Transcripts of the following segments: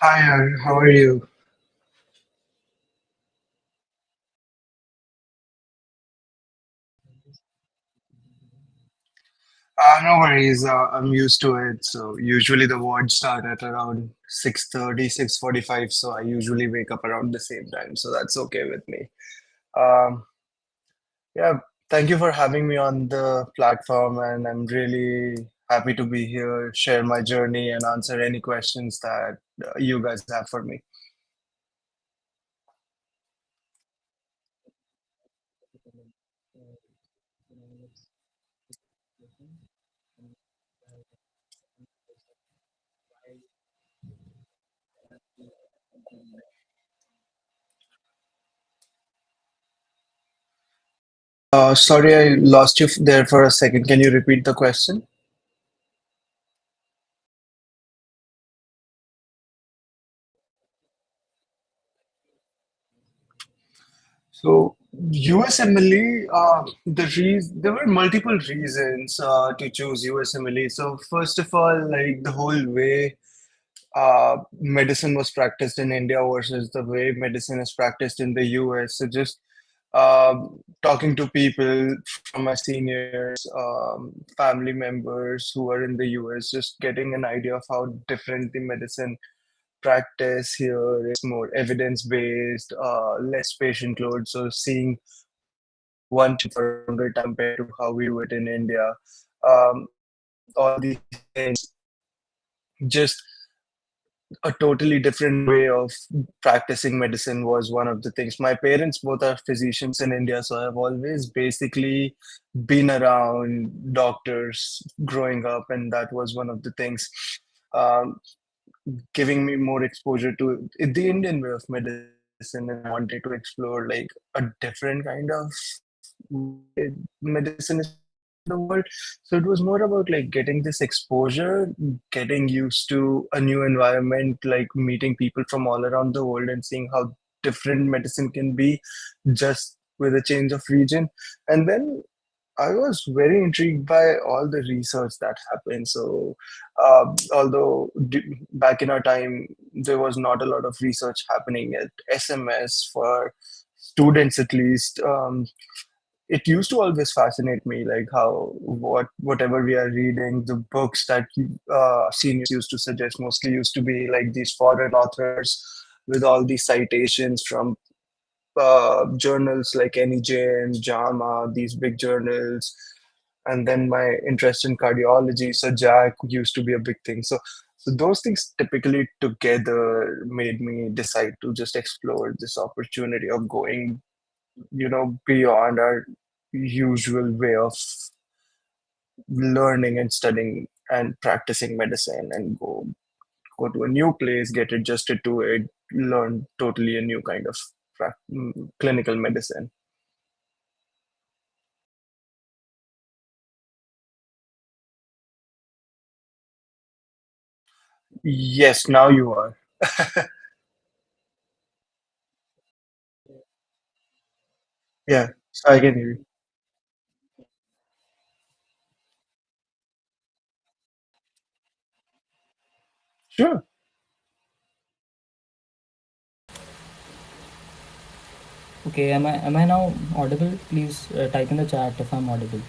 Hi, how are you? No worries. I'm used to it. So usually the wards start at around 6:30, 6:45. So I usually wake up around the same time. So that's okay with me. Um, yeah, thank you for having me on the platform, and I'm really happy to be here, share my journey, and answer any questions that you guys have for me. Sorry, I lost you there for a second. Can you repeat the question? So USMLE, there were multiple reasons to choose USMLE. So first of all, like the whole way medicine was practiced in India versus the way medicine is practiced in the US. So just talking to people from my seniors, family members who are in the US, just getting an idea of how different the medicine practice here is more evidence-based, less patient load. So seeing one for a longer time compared to how we do it in India. Um, all these things, just a totally different way of practicing medicine was one of the things. My parents both are physicians in India, so I've always basically been around doctors growing up, and that was one of the things. Um, Giving me more exposure to the Indian way of medicine, and I wanted to explore like a different kind of way medicine is in the world. So it was more about like getting this exposure, getting used to a new environment, like meeting people from all around the world and seeing how different medicine can be just with a change of region. And then I was very intrigued by all the research that happened. So, although back in our time, there was not a lot of research happening at SMS for students, at least. It used to always fascinate me, like how whatever we are reading, the books that seniors used to suggest mostly used to be like these foreign authors with all these citations from journals like NEJ and JAMA, these big journals. And then my interest in cardiology, so Jack used to be a big thing. So those things typically together made me decide to just explore this opportunity of going, beyond our usual way of learning and studying and practicing medicine and go to a new place, get adjusted to it, learn totally a new kind of clinical medicine. Yes, now you are. Yeah, so I can hear you. Sure. Okay, am I now audible? Please type in the chat if I'm audible.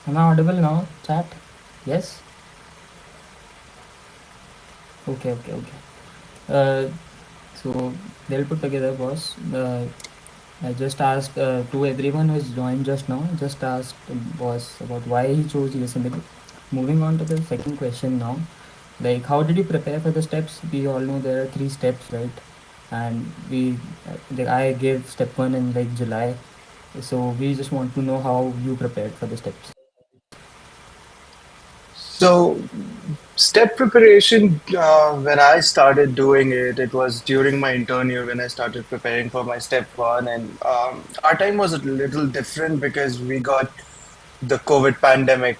Am I audible now, chat? Yes? Okay, okay, okay. So they'll put together, boss. I just asked to everyone who's joined just now. Just asked boss about why he chose USMLE. Moving on to the second question now. Like, how did you prepare for the steps? We all know there are three steps, right? And I gave step one in like July. So we just want to know how you prepared for the steps. So, step preparation, when I started doing it, it was during my intern year when I started preparing for my step one. And our time was a little different because we got the COVID pandemic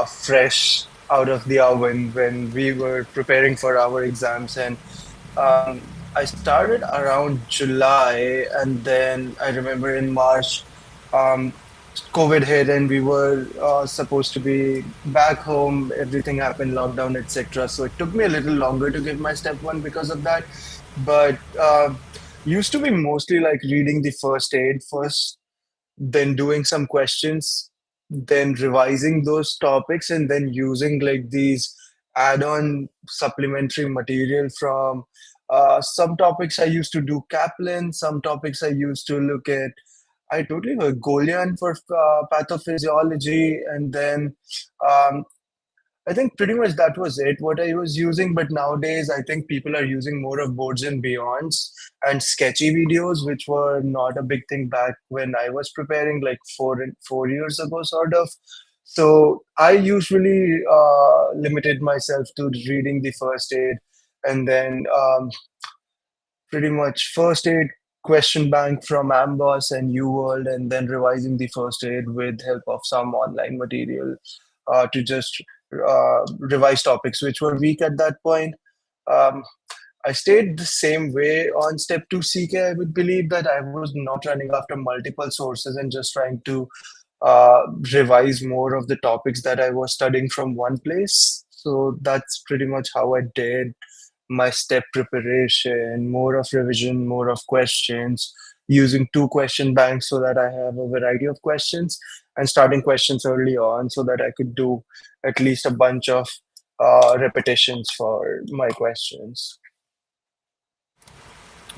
fresh out of the oven when we were preparing for our exams. And I started around July, and then I remember in March, um, COVID hit, and we were supposed to be back home. Everything happened, lockdown, etc. So it took me a little longer to give my step one because of that. But used to be mostly like reading the first aid first, then doing some questions, then revising those topics, and then using like these add-on supplementary material from some topics I used to do Kaplan, some topics I used to look at. I totally heard Golian for pathophysiology, and then um, I think pretty much that was it, what I was using. But nowadays, I think people are using more of boards and beyonds and sketchy videos, which were not a big thing back when I was preparing, like 4 years ago, sort of. So I usually limited myself to reading the first aid, and then pretty much first aid question bank from Amboss and UWorld, and then revising the first aid with help of some online material to just revise topics which were weak at that point. Um, I stayed the same way on step 2 CK. I would believe that I was not running after multiple sources and just trying to uh, revise more of the topics that I was studying from one place. So that's pretty much how I did my step preparation, more of revision, more of questions, using two question banks so that I have a variety of questions, and starting questions early on so that I could do at least a bunch of repetitions for my questions.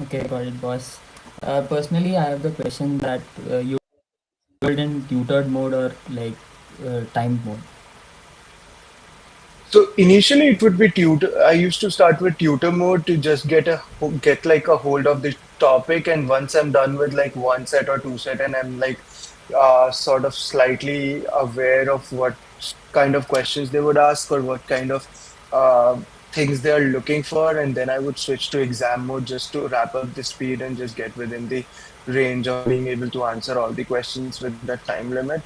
Okay, got it, boss. Personally, I have the question that you build in tutored mode or like timed mode. So initially it would be tutor. I used to start with tutor mode to just get like a hold of the topic, and once I'm done with like one set or two set, and I'm like sort of slightly aware of what kind of questions they would ask or what kind of uh, things they are looking for, and then I would switch to exam mode just to wrap up the speed and just get within the range of being able to answer all the questions within that time limit.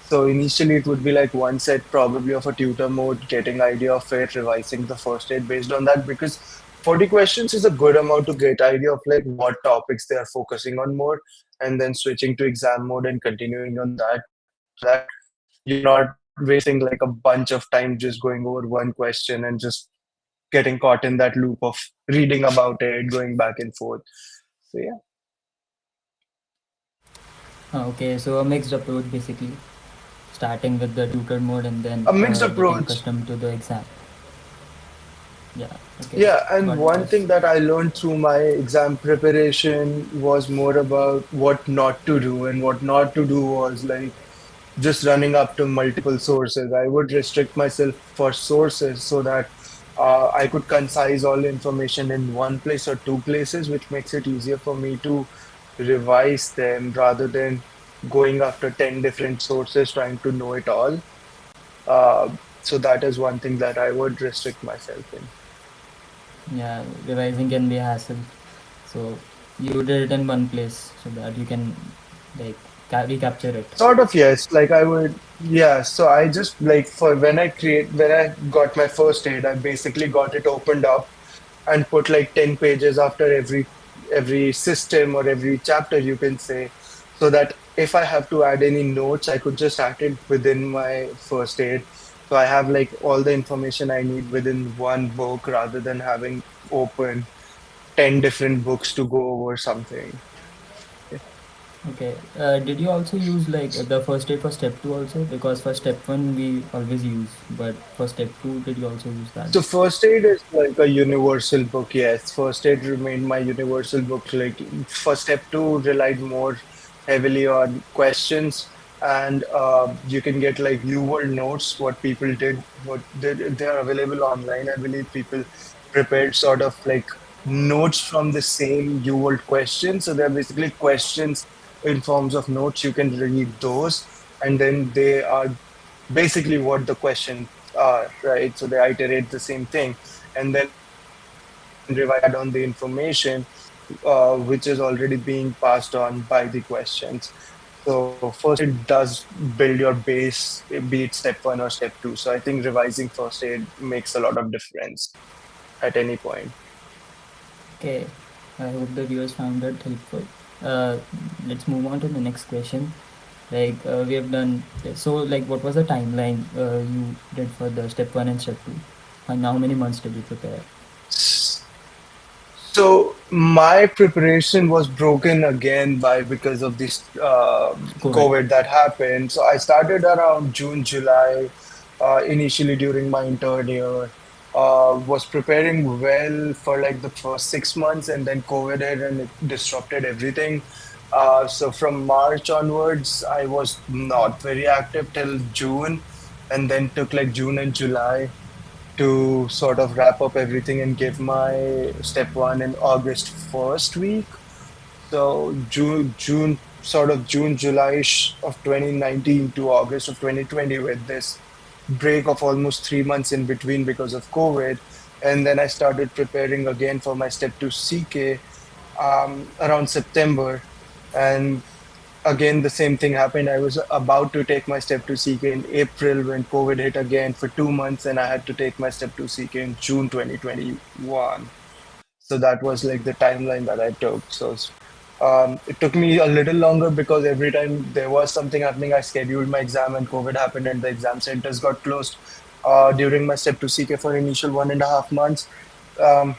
So initially it would be like one set probably of a tutor mode, getting idea of it, revising the first aid based on that, because 40 questions is a good amount to get idea of like what topics they are focusing on more, and then switching to exam mode and continuing on that so that you're not wasting like a bunch of time just going over one question and just getting caught in that loop of reading about it, going back and forth. So yeah, Okay, so a mixed approach basically, starting with the tutored mode and then a mixed getting approach. accustomed to the exam. Yeah, okay, Yeah, and got it, one boss. thing that I learned through my exam preparation was more about what not to do. And what not to do was like just running up to multiple sources. I would restrict myself for sources so that I could concise all information in one place or two places, which makes it easier for me to revise them rather than going after 10 different sources trying to know it all. Uh, so that is one thing that I would restrict myself in. Yeah, revising can be a hassle. So you did it in one place so that you can like recapture it. Sort of, yes. Like I would, yeah. So I just like for when I got my first aid, I basically got it opened up and put like 10 pages after every system or every chapter, you can say, so that if I have to add any notes, I could just add it within my first aid. So I have like all the information I need within one book rather than having open 10 different books to go over something. Okay. Did you also use like the first aid for step two also? Because for step one we always use, but for step two, did you also use that? So first aid is like a universal book, yes. First aid remained my universal book. Like for step two, relied more heavily on questions, and you can get like UWorld notes. What people did, what they are available online. I believe people prepared sort of like notes from the same UWorld questions. So they're basically questions in forms of notes. You can read those, and then they are basically what the questions are, right? So they iterate the same thing and then revise it and add on the information which is already being passed on by the questions. So first aid does build your base, be it step one or step two. So I think revising first aid makes a lot of difference at any point. Okay. I hope the viewers found that helpful. Uh, let's move on to the next question. Like we have done, so like what was the timeline you did for the step one and step two? And how many months did you prepare? So my preparation was broken again by because of this COVID. COVID that happened. So I started around June, July, initially during my intern year. Was preparing well for like the first 6 months, and then COVID hit and it disrupted everything. So from March onwards, I was not very active till June, and then took like June and July to sort of wrap up everything and give my step one in August first week. So June, July of 2019 to August of 2020 with this break of almost 3 months in between because of COVID. And then I started preparing again for my step two CK around September. And again, the same thing happened. I was about to take my step 2 CK in April when COVID hit again for 2 months, and I had to take my step 2 CK in June 2021. So that was like the timeline that I took. So it took me a little longer because every time there was something happening, I scheduled my exam and COVID happened and the exam centers got closed during my step 2 CK for initial 1.5 months. Um,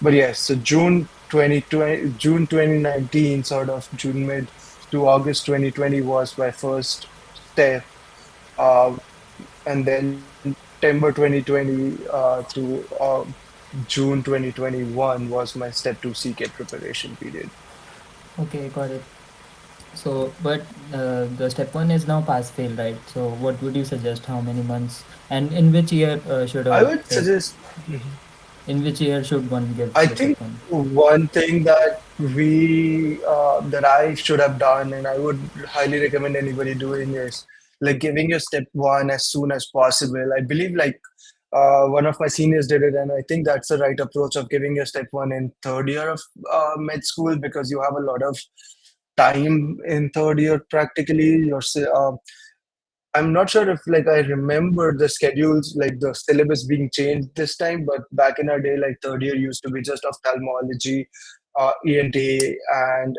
but yes, so June 2020, June 2019, sort of June mid to August 2020 was my first step. And then September 2020 to June 2021 was my step 2 CK preparation period. Okay, got it. So, but the step one is now pass fail, right? So, what would you suggest? How many months? And in which year should I a would like suggest. in which year should one give I the step think one? one thing that I should have done, and I would highly recommend anybody doing is like giving your step one as soon as possible. I believe like one of my seniors did it, and I think that's the right approach of giving your step one in third year of med school because you have a lot of time in third year practically. I'm not sure if like I remember the schedules, like the syllabus being changed this time, but back in our day, like third year used to be just ophthalmology, ENT, and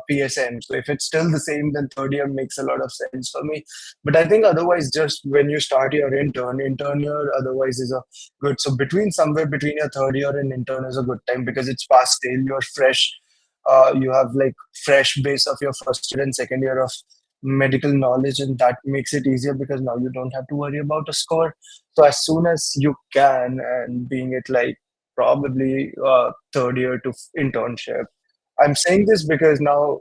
PSM. So if it's still the same, then third year makes a lot of sense for me. But I think otherwise, just when you start your intern year, otherwise is a good. So between somewhere between your third year and intern is a good time because it's past fail, you're fresh. You have like fresh base of your first year and second year of medical knowledge, and that makes it easier because now you don't have to worry about a score. So as soon as you can, and being it like probably third year to internship. I'm saying this because now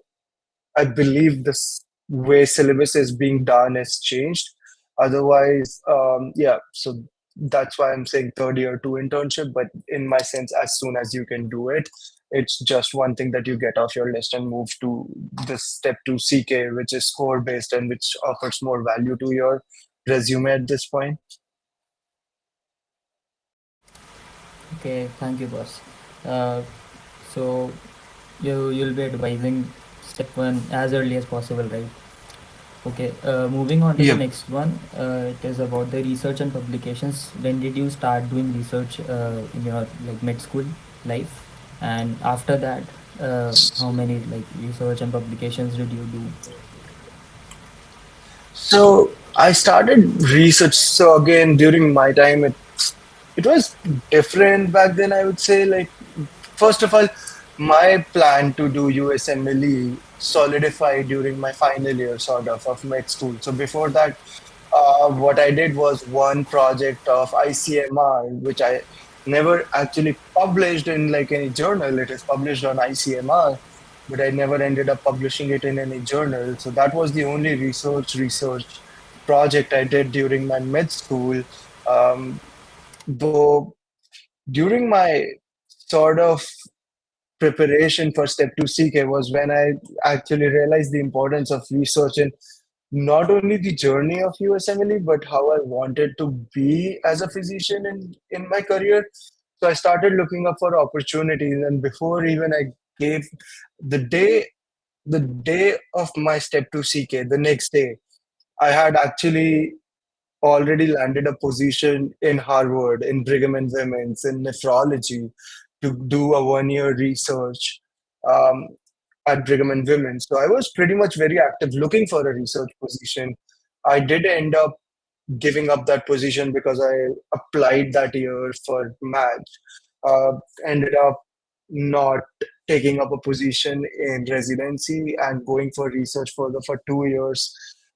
I believe this way syllabus is being done has changed. Otherwise, yeah, so that's why I'm saying third year to internship. But in my sense, as soon as you can do it, it's just one thing that you get off your list and move to the step two CK, which is score based and which offers more value to your resume at this point. Okay, thank you, boss. Uh, so you'll be advising step one as early as possible, right? Okay, moving on to the Yep. next one. It is about the research and publications. When did you start doing research in your like med school life? And after that, how many like research and publications did you do? So I started research. So again, during my time, it was different back then. I would say, like first of all, my plan to do USMLE. solidified during my final year, sort of med school. So before that, what I did was one project of ICMR, which I never actually published in like any journal. It is published on ICMR, but I never ended up publishing it in any journal. So that was the only research project I did during my med school. Though during my sort of preparation for step 2 CK was when I actually realized the importance of research in not only the journey of USMLE, but how I wanted to be as a physician in my career. So I started looking up for opportunities, and before even I gave the day the day of my step 2 CK, the next day, I had actually already landed a position in Harvard in Brigham and Women's in nephrology to do a 1 year research um, at Brigham and Women's. So I was pretty much very active looking for a research position. I did end up giving up that position because I applied that year for match. Ended up not taking up a position in residency and going for research further for 2 years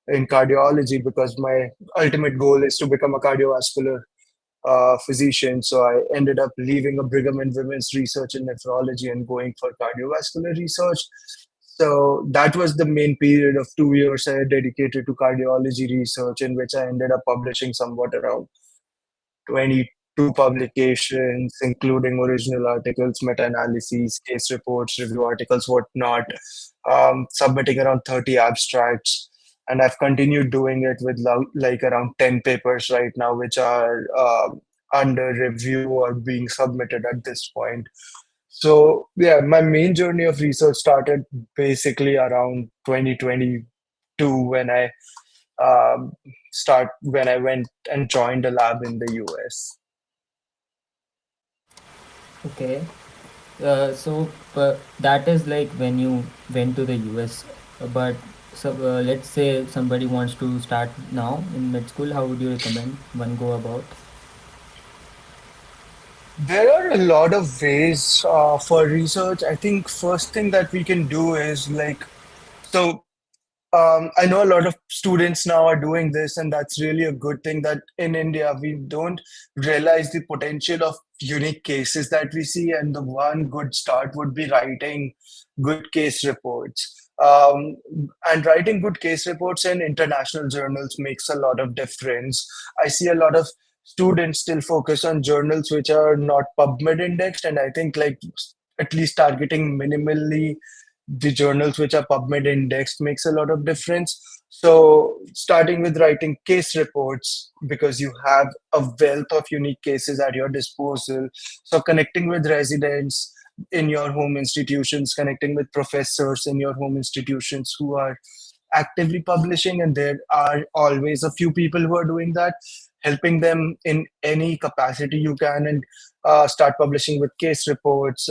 in cardiology because my ultimate goal is to become a cardiovascular physician. So I ended up leaving a Brigham and Women's research in nephrology and going for cardiovascular research. So that was the main period of 2 years I dedicated to cardiology research, in which I ended up publishing somewhat around 22 publications, including original articles, meta-analyses, case reports, review articles, whatnot, submitting around 30 abstracts. And I've continued doing it with like around 10 papers right now, which are under review or being submitted at this point. So yeah, my main journey of research started basically around 2022 when um, I went and joined a lab in the US. Okay. That is like when you went to the US. But let's say somebody wants to start now in med school. How would you recommend one go about? There are a lot of ways for research. I think first thing that we can do is like so I know a lot of students now are doing this, and that's really a good thing that in India we don't realize the potential of unique cases that we see. And the one good start would be writing good case reports. And writing good case reports in international journals makes a lot of difference. I see a lot of students still focus on journals which are not PubMed indexed, and I think like at least targeting minimally the journals which are PubMed indexed makes a lot of difference. So, starting with writing case reports because you have a wealth of unique cases at your disposal. So, connecting with residents in your home institutions, connecting with professors in your home institutions who are actively publishing, and there are always a few people who are doing that, helping them in any capacity you can, and start publishing with case reports,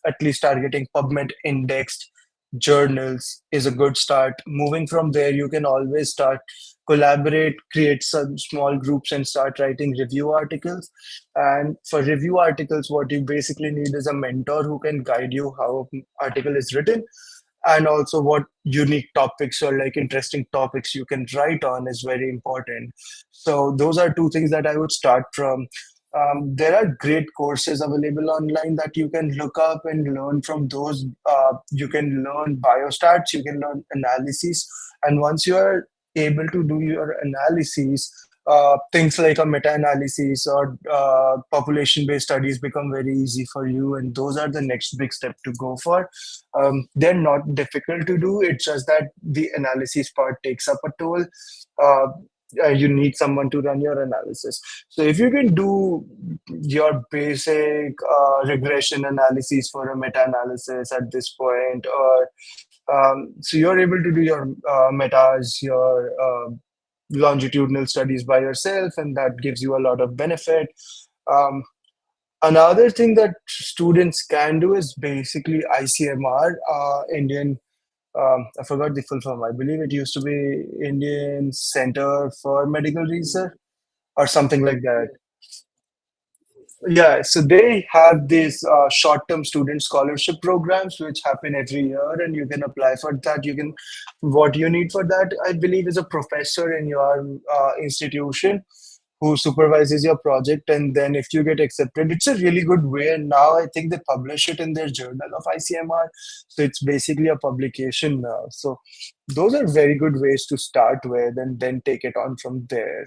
at least targeting PubMed indexed journals is a good start. Moving from there, you can always start collaborate, create some small groups, and start writing review articles. And for review articles, what you basically need is a mentor who can guide you how an article is written, and also what unique topics or like interesting topics you can write on is very important. So those are two things that I would start from. There are great courses available online that you can look up and learn from those. You can learn biostats, you can learn analysis, and once you are able to do your analyses, things like a meta-analysis or population-based studies become very easy for you, and those are the next big step to go for. They're not difficult to do. It's just that the analysis part takes up a toll. Uh, you need someone to run your analysis. So if you can do your basic regression analysis for a meta-analysis at this point, or so you're able to do your metas, your longitudinal studies by yourself, and that gives you a lot of benefit. Um, Another thing that students can do is basically ICMR, Indian. I forgot the full form. I believe it used to be Indian Center for Medical Research or something like that. Yeah, so they have these short-term student scholarship programs which happen every year, and you can apply for that. What you need for that, I believe, is a professor in your institution who supervises your project, and then if you get accepted, it's a really good way. And now I think they publish it in their journal of ICMR, so it's basically a publication now. So those are very good ways to start with, and then take it on from there.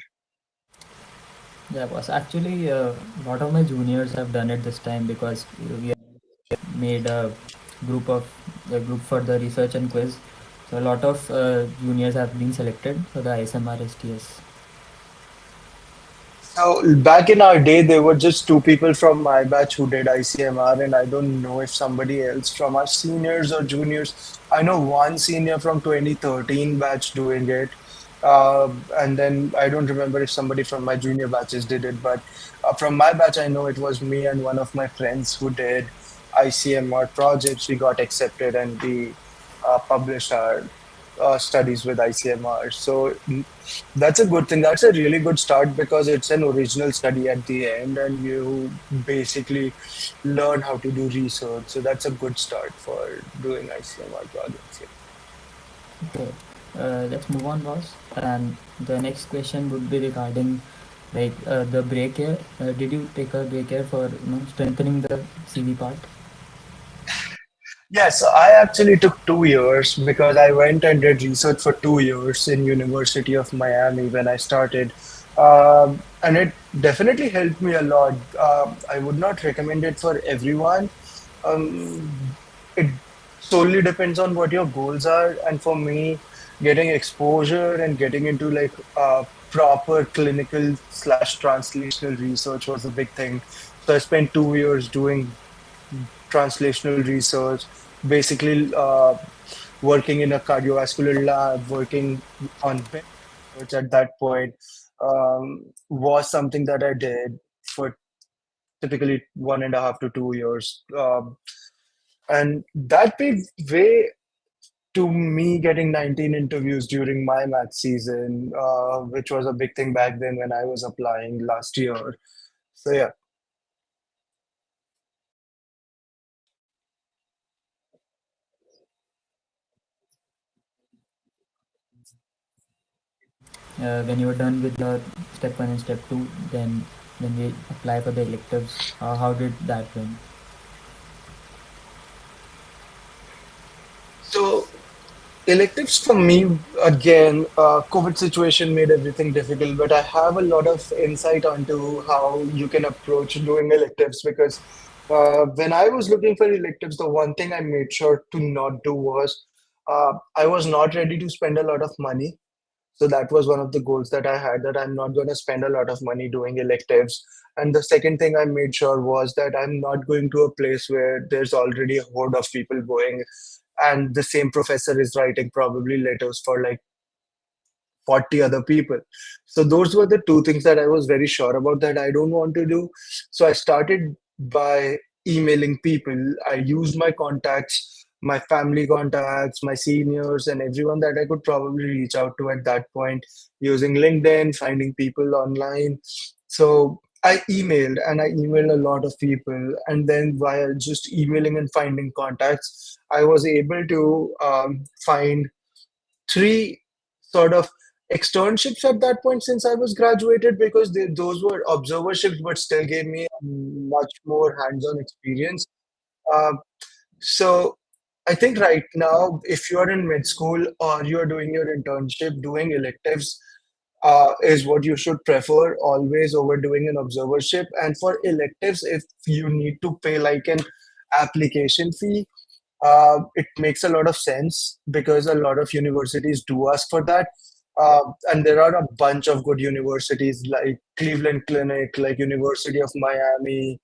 Yeah, boss. Actually, a lot of my juniors have done it this time because we made a group for the research and quiz. So a lot of juniors have been selected for the ISMR STS. So back in our day, there were just two people from my batch who did ICMR, and I don't know if somebody else from our seniors or juniors. I know one senior from 2013 batch doing it, and then I don't remember if somebody from my junior batches did it. But from my batch, I know it was me and one of my friends who did ICMR projects. We got accepted, and we published our studies with ICMR. So that's a good thing. That's a really good start because it's an original study at the end, and you basically learn how to do research. So that's a good start for doing ICMR projects. Yeah. Okay, let's move on, boss. And the next question would be regarding the break here. Did you take a break here for strengthening the CV part? Yeah, so I actually took 2 years because I went and did research for 2 years in University of Miami when I started, and it definitely helped me a lot. I would not recommend it for everyone. It solely depends on what your goals are, and for me, getting exposure and getting into like proper clinical slash translational research was a big thing. So I spent 2 years doing translational research, basically working in a cardiovascular lab, working on bench research at that point, was something that I did for typically 1.5 to 2 years. And that paved way to me getting 19 interviews during my math season, which was a big thing back then when I was applying last year. So yeah. When you were done with the step one and step two, then we apply for the electives. How did that went? So electives for me, again, COVID situation made everything difficult, but I have a lot of insight onto how you can approach doing electives because when I was looking for electives, the one thing I made sure to not do was I was not ready to spend a lot of money. So that was one of the goals that I had, that I'm not going to spend a lot of money doing electives. And the second thing I made sure was that I'm not going to a place where there's already a horde of people going, and the same professor is writing probably letters for like 40 other people. So those were the two things that I was very sure about that I don't want to do. So I started by emailing people. I used my contacts, my family contacts, my seniors, and everyone that I could probably reach out to at that point, using LinkedIn, finding people online. So I emailed, and I emailed a lot of people. And then while just emailing and finding contacts, I was able to find three sort of externships at that point since I was graduated, because those were observerships but still gave me a much more hands-on experience. Uh, so I think right now, if you're in mid school or you're doing your internship, doing electives is what you should prefer always over doing an observership. And for electives, if you need to pay like an application fee, it makes a lot of sense because a lot of universities do ask for that. And there are a bunch of good universities like Cleveland Clinic, like University of Miami,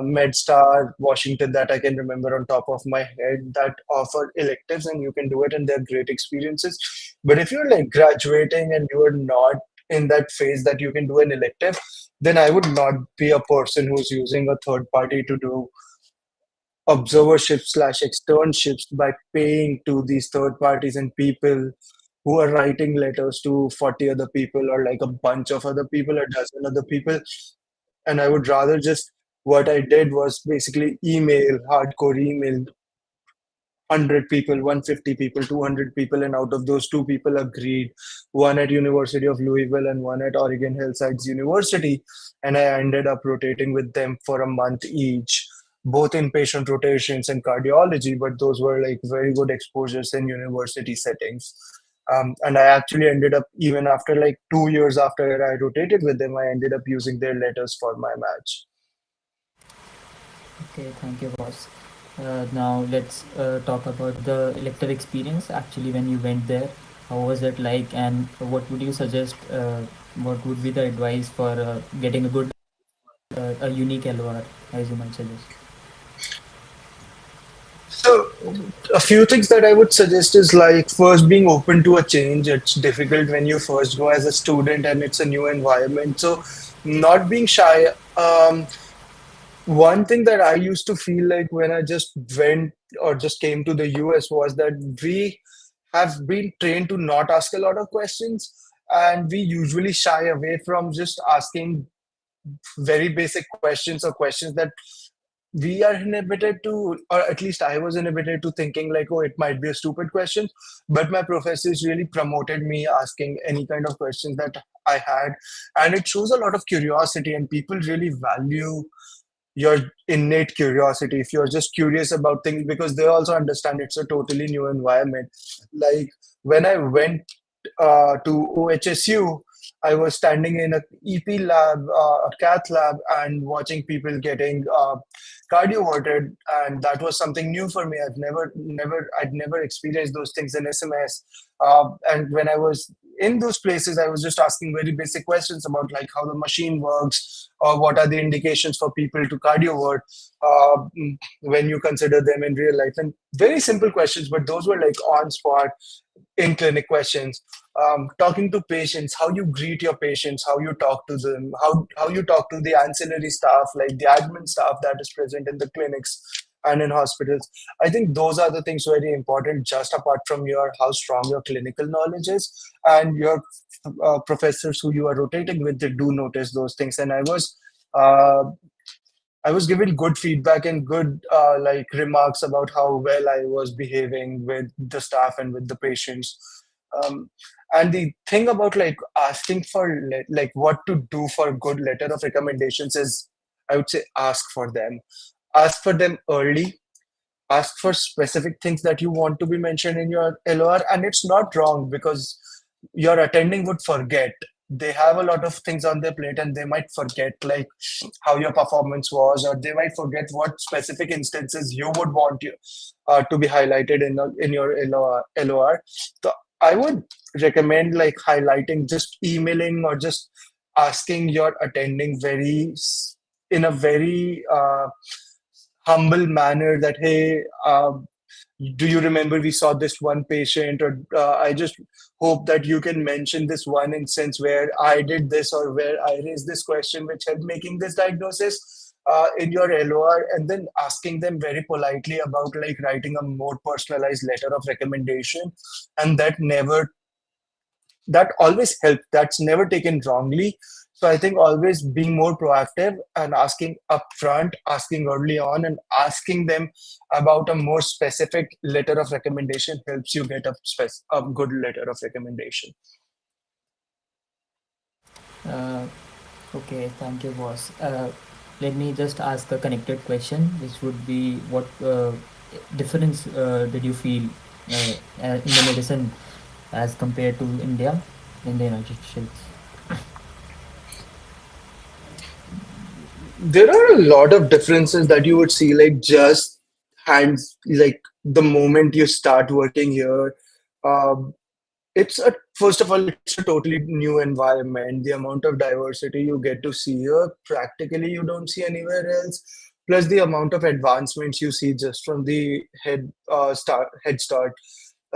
MedStar, Washington, that I can remember on top of my head, that offer electives, and you can do it, and they're great experiences. But if you're like graduating and you're not in that phase that you can do an elective, then I would not be a person who's using a third party to do observerships slash externships by paying to these third parties and people who are writing letters to 40 other people or like a bunch of other people, a dozen other people. and I would rather just what I did was basically email, hardcore email, 100 people, 150 people, 200 people, and out of those two people agreed, one at University of Louisville and one at Oregon Hillsides University, and I ended up rotating with them for a month each, both inpatient rotations and cardiology, but those were like very good exposures in university settings. And I actually ended up, even after like 2 years after I rotated with them, I ended up using their letters for my match. Okay, thank you, boss. Now let's talk about the elective experience. Actually, when you went there, how was it like, and what would you suggest? What would be the advice for getting a good, a unique LOR, as you might suggest? So, a few things that I would suggest is like first being open to a change. It's difficult when you first go as a student and it's a new environment. So, not being shy. One thing that I used to feel like when I just went or just came to the US was that we have been trained to not ask a lot of questions, and we usually shy away from just asking very basic questions or questions that we are inhibited to, or at least I was inhibited to thinking like, oh, it might be a stupid question. But my professors really promoted me asking any kind of questions that I had. And it shows a lot of curiosity, and people really value your innate curiosity if you're just curious about things, because they also understand it's a totally new environment. Like when I went to OHSU, I was standing in a EP lab, a cath lab, and watching people getting cardioverted, and that was something new for me. I'd never experienced those things in SMS. And when I was in those places, I was just asking very basic questions about like how the machine works, or what are the indications for people to cardiovert when you consider them in real life, and very simple questions, but those were like on spot in clinic questions. Talking to patients, how you greet your patients, how you talk to them, how you talk to the ancillary staff, like the admin staff that is present in the clinics and in hospitals. I think those are the things very important, just apart from your how strong your clinical knowledge is, and your professors who you are rotating with, they do notice those things. And uh, I was given good feedback and good like remarks about how well I was behaving with the staff and with the patients. Um, and the thing about like asking for like what to do for good letter of recommendations is, I would say, ask for them. Ask for them early, ask for specific things that you want to be mentioned in your LOR, and it's not wrong because your attending would forget. They have a lot of things on their plate and they might forget like how your performance was, or they might forget what specific instances you would want to be highlighted in your LOR. So I would recommend like highlighting, just emailing or just asking your attending in a very humble manner that, hey, do you remember we saw this one patient, or I just hope that you can mention this one instance where I did this or where I raised this question which helped making this diagnosis in your LOR, and then asking them very politely about like writing a more personalized letter of recommendation. And that always helped. That's never taken wrongly. So I think always being more proactive and asking upfront, asking early on, and asking them about a more specific letter of recommendation helps you get a good letter of recommendation. Uh, okay, thank you, boss. Let me just ask a connected question, which would be what difference did you feel in the medicine as compared to India in the United States? There are a lot of differences that you would see, like just hands, like the moment you start working here. Um, it's a first of all, it's a totally new environment. The amount of diversity you get to see here, practically you don't see anywhere else. Plus the amount of advancements you see just from the head start.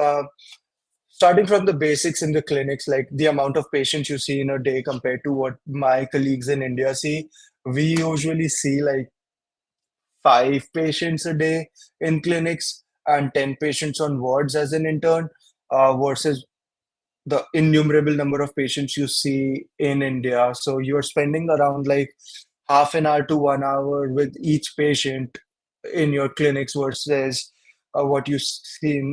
Uh, Starting from the basics in the clinics, like the amount of patients you see in a day compared to what my colleagues in India see. We usually see like 5 patients a day in clinics and 10 patients on wards as an intern, versus the innumerable number of patients you see in India. So you're spending around like half an hour to 1 hour with each patient in your clinics versus what you see in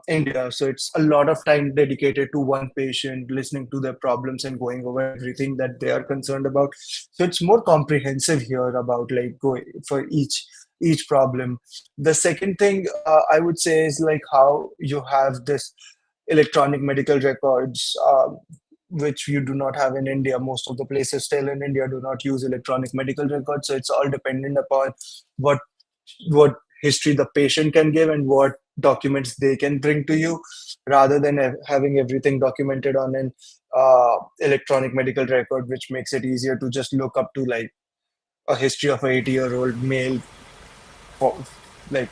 India. So it's a lot of time dedicated to one patient, listening to their problems and going over everything that they are concerned about. So it's more comprehensive here about like going for each problem. The second thing I would say is like how you have this electronic medical records, which you do not have in India. Most of the places still in India do not use electronic medical records. So it's all dependent upon what what history the patient can give and what documents they can bring to you, rather than having everything documented on an electronic medical record, which makes it easier to just look up to like a history of a 80-year-old male for, like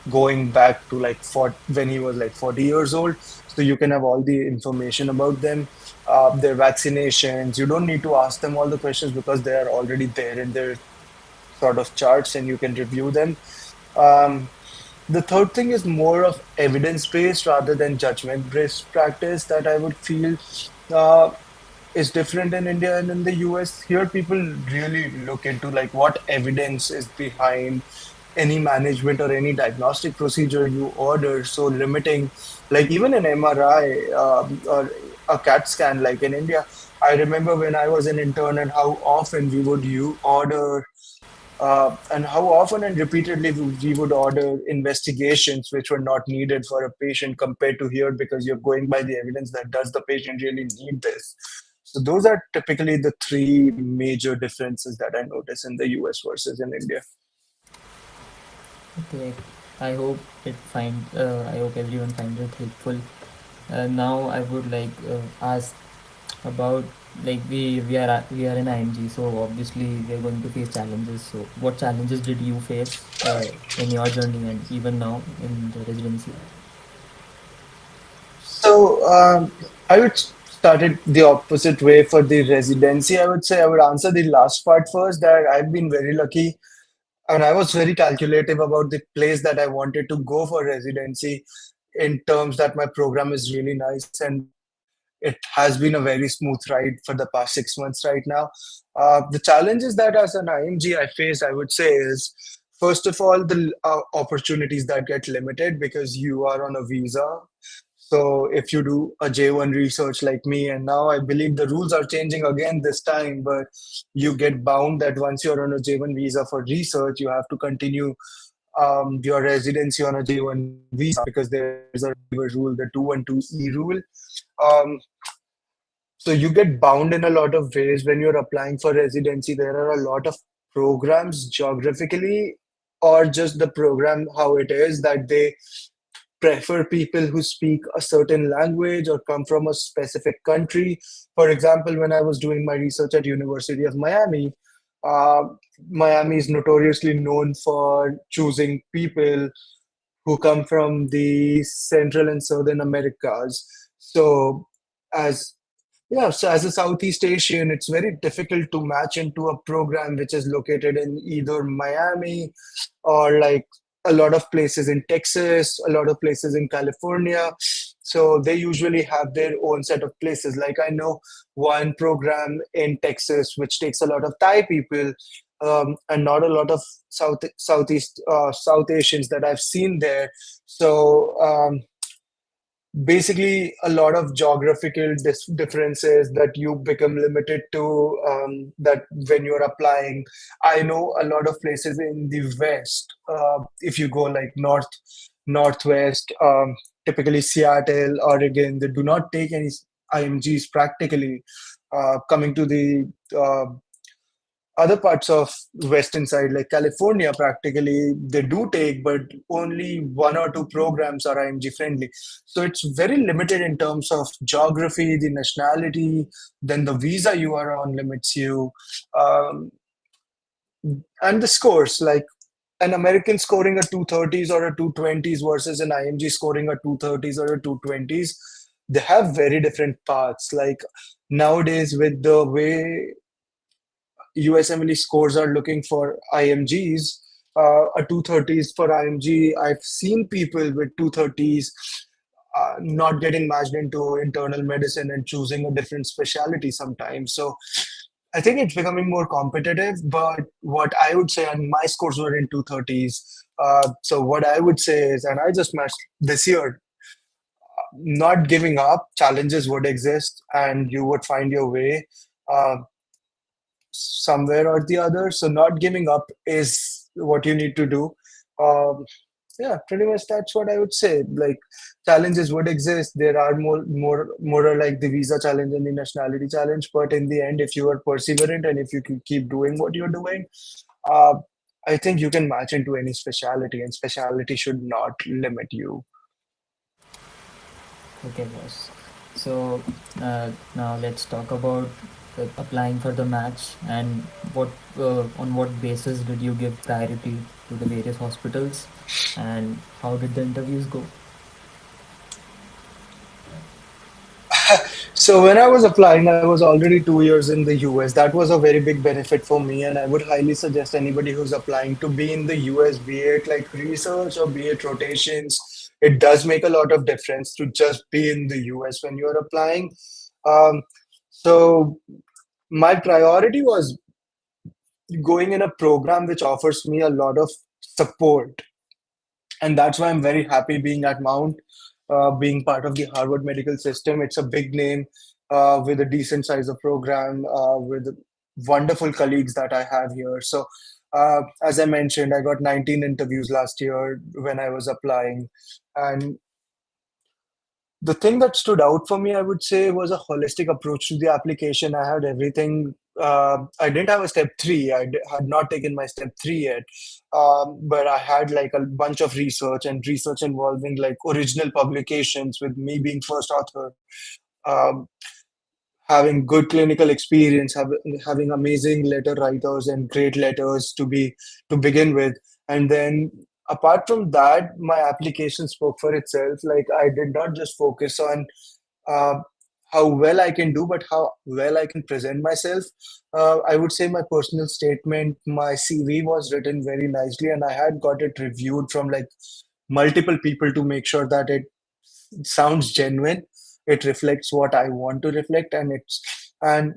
going back to like when he was like 40 years old. So you can have all the information about them, their vaccinations. You don't need to ask them all the questions because they are already there in their sort of charts and you can review them. um, the third thing is more of evidence-based rather than judgment-based practice that I would feel uh, is different in India and in the US. Here, people really look into like what evidence is behind any management or any diagnostic procedure you order. So limiting, like even an MRI or a CAT scan, like in India. I remember when I was an intern and how often we would you order and how often and repeatedly we would order investigations which were not needed for a patient compared to here, because you're going by the evidence that does the patient really need this. So those are typically the three major differences that I notice in the US versus in India. Okay, I hope I hope everyone finds it helpful. Now I would like ask about, like, we are in IMG, so obviously we are going to face challenges. So what challenges did you face in your journey and even now in the residency? So I would start it the opposite way for the residency. I would say I would answer the last part first. That I've been very lucky and I was very calculative about the place that I wanted to go for residency, in terms that my program is really nice and it has been a very smooth ride for the past 6 months right now. The challenges that as an IMG I faced, I would say, is first of all the opportunities that get limited because you are on a visa. So if you do a J1 research like me, and now I believe the rules are changing again this time, but you get bound that once you're on a J1 visa for research, you have to continue your residency on a J1 visa because there is a waiver rule, the 212E rule. Um, so you get bound in a lot of ways when you're applying for residency. There are a lot of programs geographically, or just the program how it is that they prefer people who speak a certain language or come from a specific country. For example, when I was doing my research at University of Miami, uh, Miami is notoriously known for choosing people who come from the Central and Southern Americas. So as yeah, so as a Southeast Asian, it's very difficult to match into a program which is located in either Miami or like a lot of places in Texas, a lot of places in California. So they usually have their own set of places. Like I know one program in Texas which takes a lot of Thai people, and not a lot of South Asians that I've seen there. So basically a lot of geographical differences that you become limited to, that when you're applying. I know a lot of places in the west, if you go like northwest, typically Seattle, Oregon, they do not take any IMGs practically. Coming to the other parts of western side like California, practically they do take, but only one or two programs are IMG friendly. So it's very limited in terms of geography, the nationality, then the visa you are on limits you, um, and the scores, like an American scoring a 230s or a 220s versus an IMG scoring a 230s or a 220s, they have very different paths. Like nowadays with the way USMLE scores are looking for IMGs, a 230s for IMG. I've seen people with 230s not getting matched into internal medicine and choosing a different specialty sometimes. So I think it's becoming more competitive, but what I would say, and my scores were in 230s. So what I would say is, and I just matched this year, not giving up, challenges would exist, and you would find your way uh, somewhere or the other. So not giving up is what you need to do. Um, yeah, pretty much that's what I would say. Like challenges would exist. There are more or like the visa challenge and the nationality challenge. But in the end, if you are perseverant and if you can keep doing what you're doing, uh, I think you can match into any specialty, and specialty should not limit you. Okay, boss. So now let's talk about applying for the match and what on what basis did you give priority to the various hospitals, and how did the interviews go? So when I was applying, I was already 2 years in the US. That was a very big benefit for me, and I would highly suggest anybody who's applying to be in the US, be it like research or be it rotations. It does make a lot of difference to just be in the US when you're applying. Um, so my priority was going in a program which offers me a lot of support, and that's why I'm very happy being at Mount, being part of the Harvard medical system. It's a big name with a decent size of program, with wonderful colleagues that I have here. So, as I mentioned, I got 19 interviews last year when I was applying, and the thing that stood out for me, I would say, was a holistic approach to the application. I had everything. I didn't have a step three. Had not taken my step three yet, but I had like a bunch of research and research involving like original publications, with me being first author. Um, Having good clinical experience, having amazing letter writers and great letters to begin with, and then apart from that, my application spoke for itself. Like I did not just focus on uh, how well I can do, but how well I can present myself. I would say my personal statement, my CV was written very nicely, and I had got it reviewed from like multiple people to make sure that it sounds genuine. It reflects what I want to reflect, and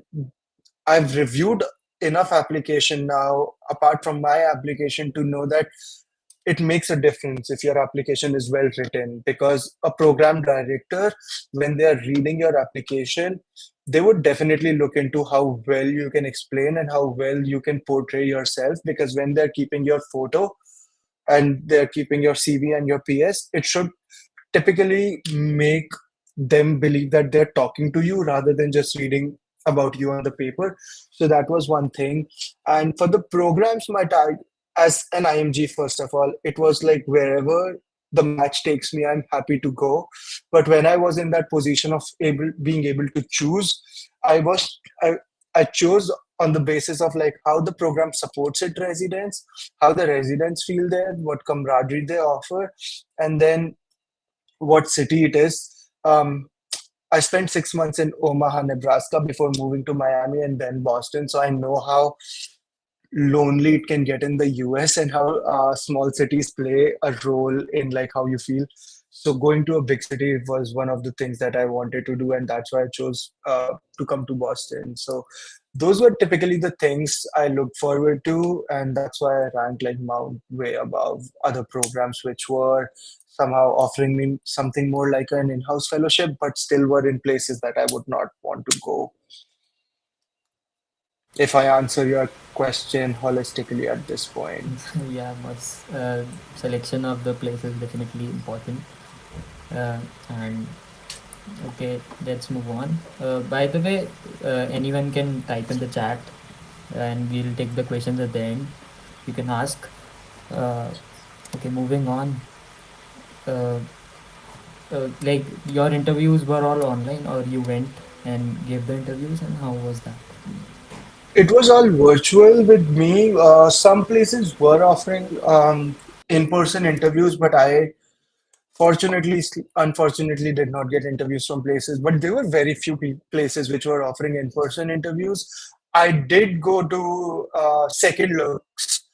I've reviewed enough application now, apart from my application, to know that it makes a difference if your application is well written, because a program director, when they are reading your application, they would definitely look into how well you can explain and how well you can portray yourself, because when they're keeping your photo and they're keeping your CV and your PS, it should typically make them believe that they're talking to you rather than just reading about you on the paper. So that was one thing. And for the programs, my tag as an IMG, first of all, it was like wherever the match takes me, I'm happy to go. But when I was in that position of being able to choose, I was I chose on the basis of like how the program supports its residents, how the residents feel there, what camaraderie they offer, and then what city it is. I spent 6 months in Omaha, Nebraska before moving to Miami and then Boston. So I know how lonely it can get in the US and how small cities play a role in like how you feel. So going to a big city was one of the things that I wanted to do, and that's why I chose to come to Boston. So those were typically the things I looked forward to, and that's why I ranked like Mount way above other programs, which were somehow offering me something more like an in-house fellowship, but still were in places that I would not want to go. If I answer your question holistically at this point. Yeah, boss. Selection of the place is definitely important. And okay, let's move on. By the way, anyone can type in the chat, and we'll take the questions at the end. You can ask. Uh, okay, moving on. Uh, like your interviews were all online, or you went and gave the interviews, and how was that? It was all virtual with me. Some places were offering in-person interviews, but I unfortunately, did not get interviews from places. But there were very few places which were offering in-person interviews. I did go to second looks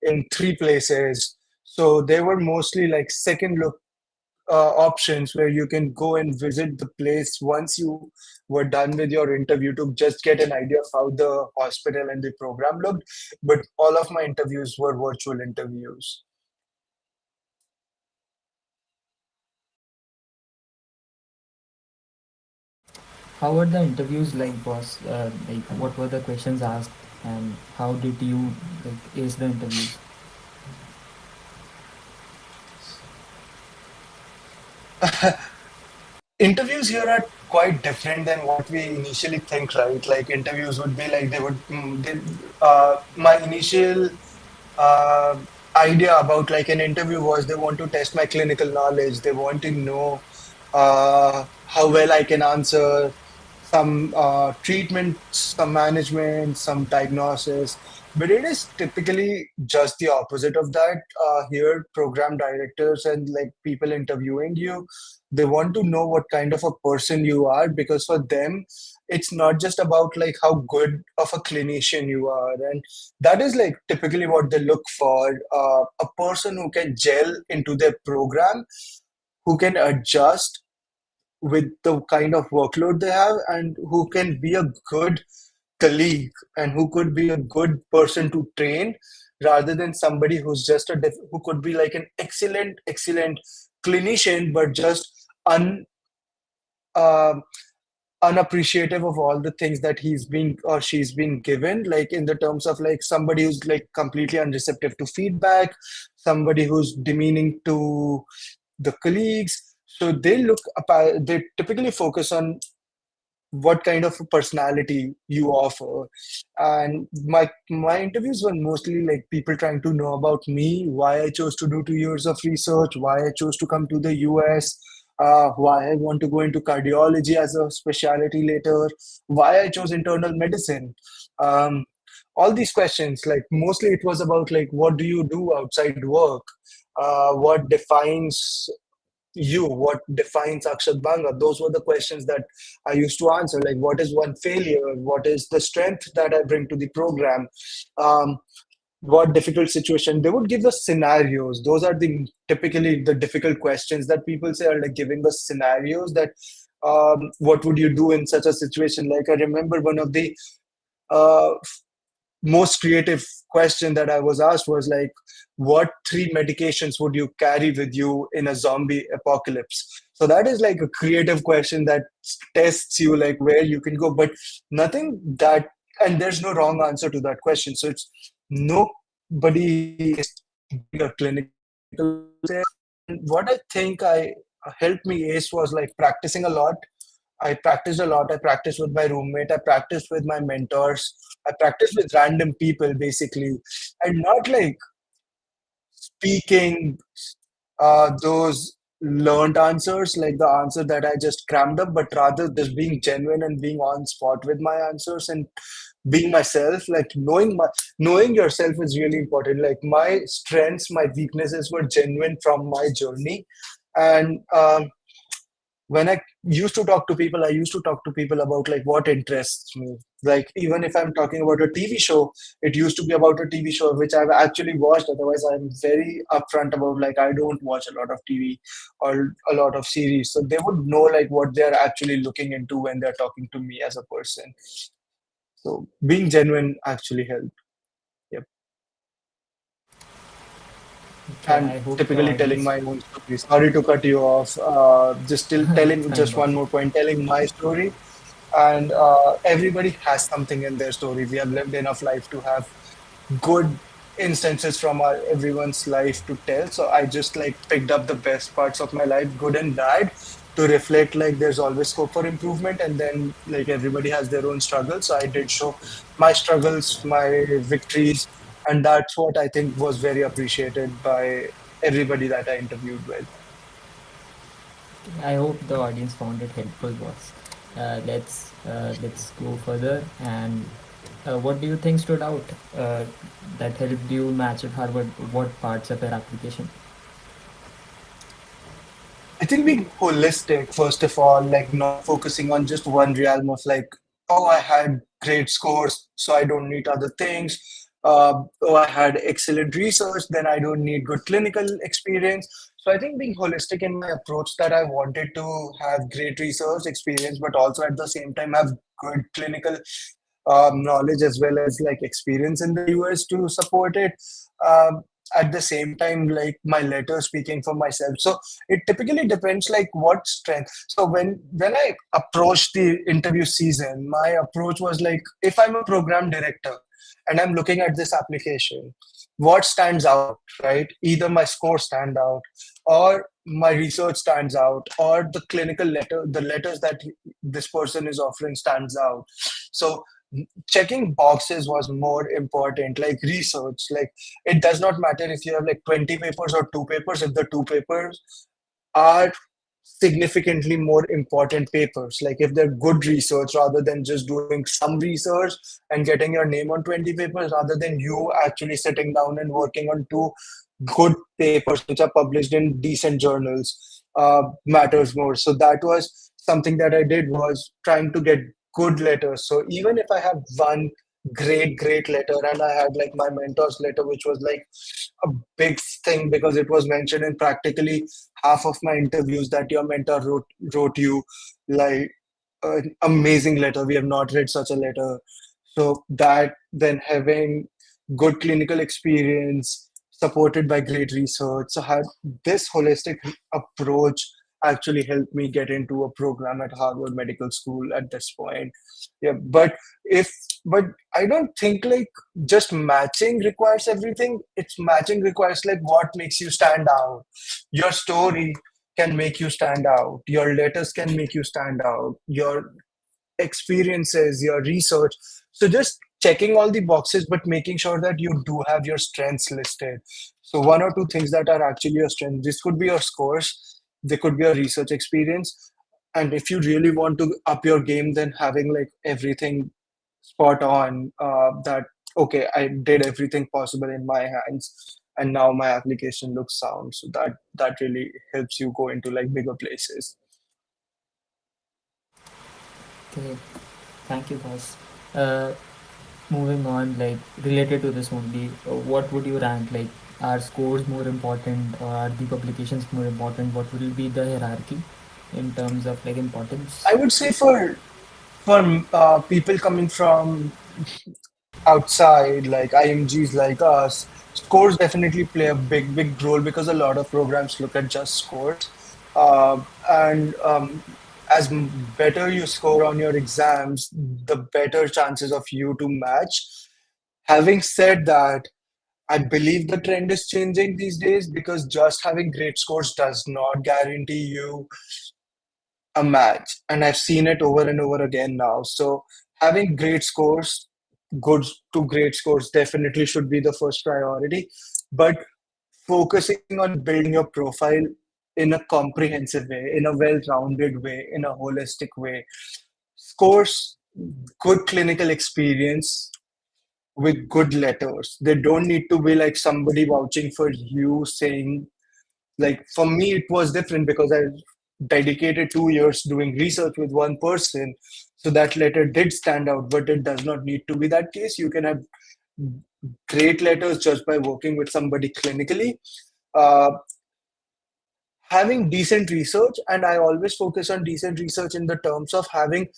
in three places. So they were mostly like second look options where you can go and visit the place once you were done with your interview to just get an idea of how the hospital and the program looked. But all of my interviews were virtual interviews. How were the interviews like, boss? Like, what were the questions asked, and how did you like ace the interviews? Interviews here are quite different than what we initially think, right? Like interviews would be like my initial uh, idea about like an interview was they want to test my clinical knowledge. They want to know how well I can answer some treatment, some management, some diagnosis. But it is typically just the opposite of that. Here, program directors and like people interviewing you, they want to know what kind of a person you are, because for them, it's not just about like how good of a clinician you are. And that is like typically what they look for, a person who can gel into their program, who can adjust with the kind of workload they have, and who can be a good colleague and who could be a good person to train, rather than somebody who's just who could be like an excellent clinician but just un um unappreciative of all the things that he's been or she's been given, like in the terms of like somebody who's like completely unreceptive to feedback, somebody who's demeaning to the colleagues. So they typically focus on what kind of a personality you offer. And my interviews were mostly like people trying to know about me, why I chose to do 2 years of research, why I chose to come to the US, why I want to go into cardiology as a specialty later, why I chose internal medicine. um, all these questions, like mostly it was about like what do you do outside work, what defines you, what defines Akshat Banga. Those were the questions that I used to answer. Like, what is one failure? What is the strength that I bring to the program? Um, what difficult situation? They would give us scenarios. Those are the typically the difficult questions that people say are like giving us scenarios that what would you do in such a situation? Like I remember one of the uh, most creative question that I was asked was like, what three medications would you carry with you in a zombie apocalypse? So that is like a creative question that tests you like where you can go, but nothing that, and there's no wrong answer to that question. So it's nobody is doing a clinical test. And what I think I helped me ace was like practicing a lot. I practiced a lot. I practiced with my roommate. I practiced with my mentors. I practiced with random people, basically, and not like speaking those learned answers, like the answer that I just crammed up, but rather just being genuine and being on spot with my answers and being myself. Like knowing yourself is really important. Like my strengths, my weaknesses were genuine from my journey, and when I used to talk to people, I used to talk to people about like what interests me. Like even if I'm talking about a TV show, it used to be about a TV show which I've actually watched. Otherwise, I'm very upfront about like I don't watch a lot of TV or a lot of series. So they would know like what they're actually looking into when they're talking to me as a person. So being genuine actually helped. Yep. Okay, I And hope the typically telling audience. my own story. Sorry to cut you off. Just still It's telling fine, just one boss. more point, telling my story. And everybody has something in their story. We have lived enough life to have good instances from everyone's life to tell. So I just like picked up the best parts of my life, good and bad, to reflect like there's always scope for improvement. And then like everybody has their own struggles. So I did show my struggles, my victories, and that's what I think was very appreciated by everybody that I interviewed with. I hope the audience found it helpful, boss. Let's go further. And what do you think stood out that helped you match at Harvard? What parts of your application? I think being holistic, first of all, like not focusing on just one realm of like, oh, I had great scores, so I don't need other things. Oh, I had excellent research, then I don't need good clinical experience. So I think being holistic in my approach, that I wanted to have great research experience, but also at the same time have good clinical knowledge as well as like experience in the US to support it. Um, at the same time, like my letter speaking for myself. So it typically depends like what strength. So when I approached the interview season, my approach was like, if I'm a program director and I'm looking at this application, what stands out, right? Either my score stand out, or my research stands out, or the clinical letter, the letters that this person is offering stands out. So checking boxes was more important, like research. Like it does not matter if you have like 20 papers or two papers, if the two papers are significantly more important papers. Like if they're good research rather than just doing some research and getting your name on 20 papers, rather than you actually sitting down and working on two good papers which are published in decent journals, matters more. So that was something that I did, was trying to get good letters. So even if I have one great letter, and I had like my mentor's letter, which was like a big thing because it was mentioned in practically half of my interviews that your mentor wrote you like an amazing letter. We have not read such a letter. So that, then having good clinical experience supported by great research. So had this holistic approach actually helped me get into a program at Harvard Medical School at this point. Yeah, if but I don't think like just matching requires everything. It's matching requires like what makes you stand out. Your story can make you stand out. Your letters can make you stand out. Your experiences, your research. So just checking all the boxes, but making sure that you do have your strengths listed. So one or two things that are actually your strengths. This could be your scores, they could be your research experience. And if you really want to up your game, then having like everything spot on, that okay, I did everything possible in my hands and now my application looks sound. So that really helps you go into like bigger places. Okay, thank you, boss. Uh, Moving on, like related to this only, what would you rank? Like, are scores more important, or are the publications more important? What will be the hierarchy in terms of like importance? I would say for people coming from outside, like IMGs like us, scores definitely play a big role because a lot of programs look at just scores. And as better you score on your exams, the better chances of you to match. Having said that, I believe the trend is changing these days because just having great scores does not guarantee you a match. And I've seen it over and over again now. So having great scores, good to great scores definitely should be the first priority. But focusing on building your profile in a comprehensive way, in a well-rounded way, in a holistic way. Scores, good clinical experience with good letters. They don't need to be like somebody vouching for you saying, like for me it was different because I dedicated 2 years doing research with one person, so that letter did stand out, but it does not need to be that case. You can have great letters just by working with somebody clinically. uh, Having decent research, and I always focus on decent research in the terms of having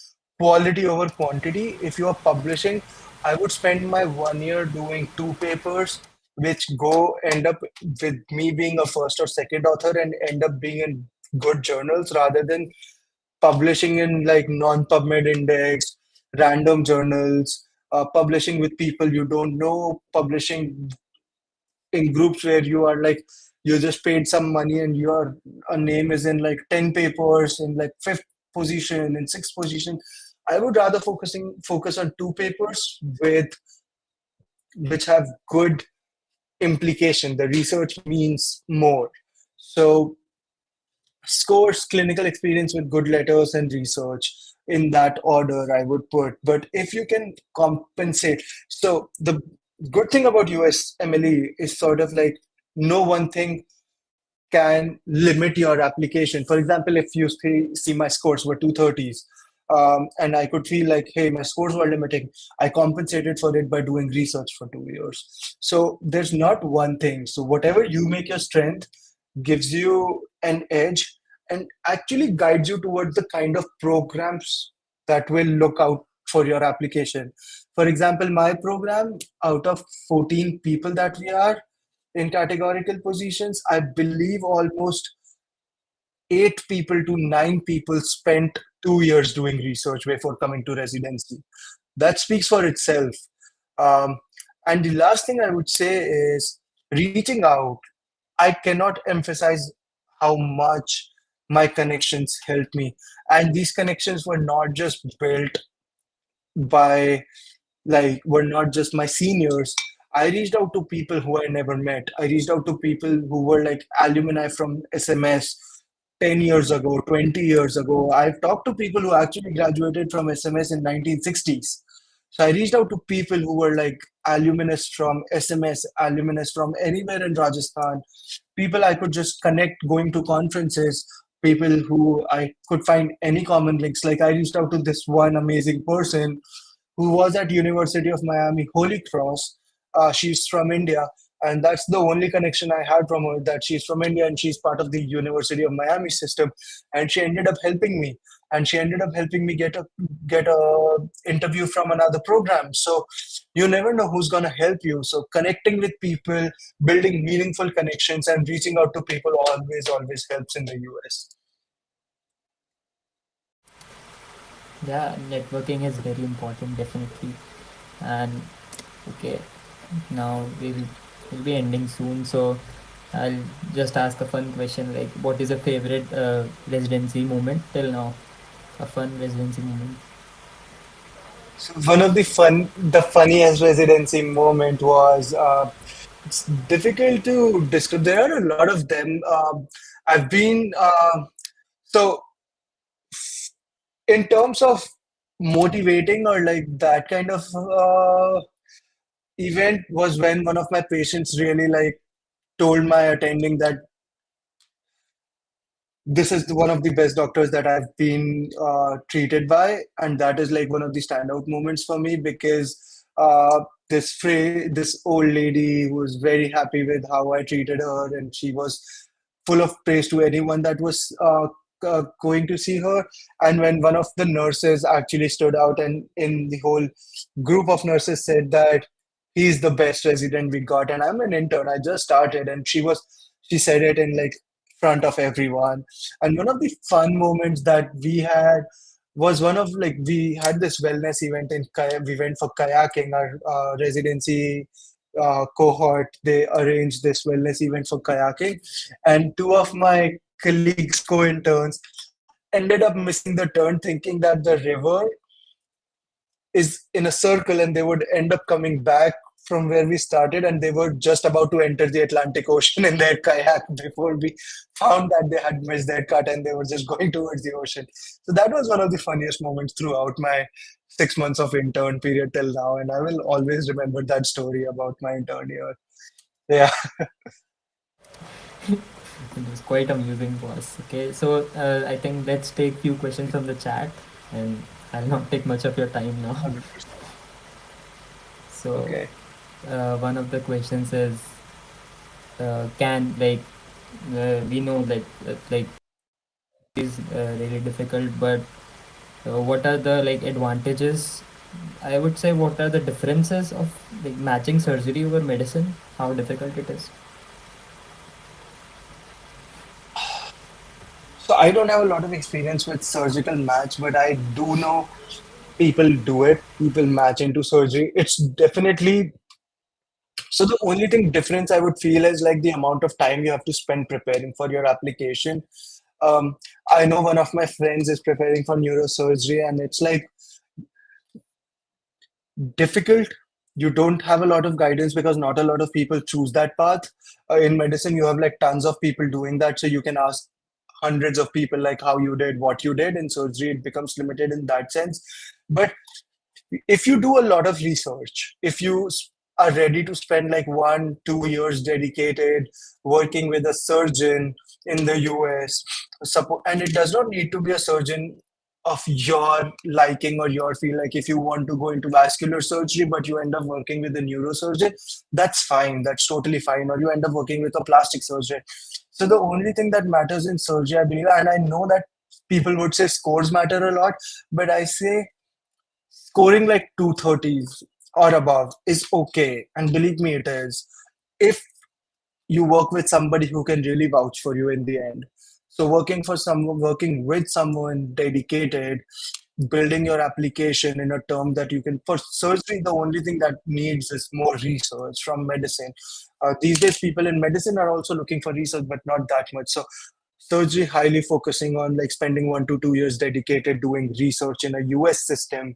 quality over quantity. If you are publishing, I would spend my 1 year doing two papers which go end up with me being a first or second author and end up being in good journals, rather than publishing in like non-PubMed index random journals, publishing with people you don't know, publishing in groups where you are like, you just paid some money and your a name is in like 10 papers in like fifth position in sixth position. I would rather focus on two papers with which have good implication. The research means more. So scores, clinical experience with good letters, and research, in that order I would put. But if you can compensate, so the good thing about USMLE is sort of like no one thing can limit your application. For example, if you see my scores were 230s, and I could feel like, hey, my scores were limiting. I compensated for it by doing research for 2 years. So there's not one thing. So whatever you make your strength gives you an edge and actually guides you towards the kind of programs that will look out for your application. For example, my program, out of 14 people that we are in categorical positions, I believe almost 8 people to 9 people spent 2 years doing research before coming to residency. That speaks for itself. Um, and the last thing I would say is reaching out. I cannot emphasize how much my connections helped me. And these connections were not just built by, like, were not just my seniors. I reached out to people who I never met. I reached out to people who were like alumni from SMS 10 years ago, 20 years ago. I've talked to people who actually graduated from SMS in 1960s. So I reached out to people who were like alumnus from SMS, alumnus from anywhere in Rajasthan, people I could just connect going to conferences, people who I could find any common links. Like I reached out to this one amazing person who was at University of Miami, Holy Cross. She's from India, and that's the only connection I had from her. That she's from India and she's part of the University of Miami system, and she ended up helping me. And she ended up helping me get a interview from another program. So you never know who's gonna help you. So connecting with people, building meaningful connections, and reaching out to people always helps in the US. Yeah, networking is very important, definitely. And okay, now we'll be ending soon, so I'll just ask a fun question like, what is a favorite residency moment till now? A fun residency moment. So one of the funniest residency moment was, it's difficult to describe. There are a lot of them. I've been so in terms of motivating or like that kind of event was when one of my patients really like told my attending that this is one of the best doctors that I've been treated by, and that is like one of the standout moments for me because this old lady was very happy with how I treated her, and she was full of praise to anyone that was going to see her. And when one of the nurses actually stood out, and in the whole group of nurses said that he's the best resident we got, and I'm an intern, I just started, and she said it in like front of everyone. And one of the fun moments that we had was one of like we had this wellness event in we went for kayaking. Our residency cohort, they arranged this wellness event for kayaking, and two of my colleagues, co-interns, ended up missing the turn, thinking that the river is in a circle and they would end up coming back from where we started, and they were just about to enter the Atlantic Ocean in their kayak before we found that they had missed their cut and they were just going towards the ocean. So that was one of the funniest moments throughout my 6 months of intern period till now, and I will always remember that story about my intern year. Yeah. It was quite amusing, boss. Okay, so I think let's take few questions from the chat, and I'll not take much of your time now. 100%. So Okay. one of the questions is, can like we know like is really difficult, but what are the like advantages? I would say, what are the differences of like matching surgery over medicine? How difficult it is? So I don't have a lot of experience with surgical match, but I do know people do it. People match into surgery. It's definitely so the only thing difference I would feel is like the amount of time you have to spend preparing for your application. Um, I know one of my friends is preparing for neurosurgery, and it's like difficult. You don't have a lot of guidance because not a lot of people choose that path. In medicine, you have like tons of people doing that, so you can ask hundreds of people like how you did, what you did. In surgery, it becomes limited in that sense. But if you do a lot of research, if you are ready to spend like 1 2 years dedicated working with a surgeon in the US, support, and it does not need to be a surgeon of your liking or your feel. Like if you want to go into vascular surgery, but you end up working with a neurosurgeon, that's fine. That's totally fine. Or you end up working with a plastic surgeon. So the only thing that matters in surgery, I believe, and I know that people would say scores matter a lot, but I say scoring like 230s or above is okay. And believe me, it is. If you work with somebody who can really vouch for you in the end. So working with someone dedicated, building your application in a term that you can, for surgery, the only thing that needs is more research from medicine. These days, people in medicine are also looking for research, but not that much. So surgery highly focusing on like spending 1 to 2 years dedicated doing research in a US system,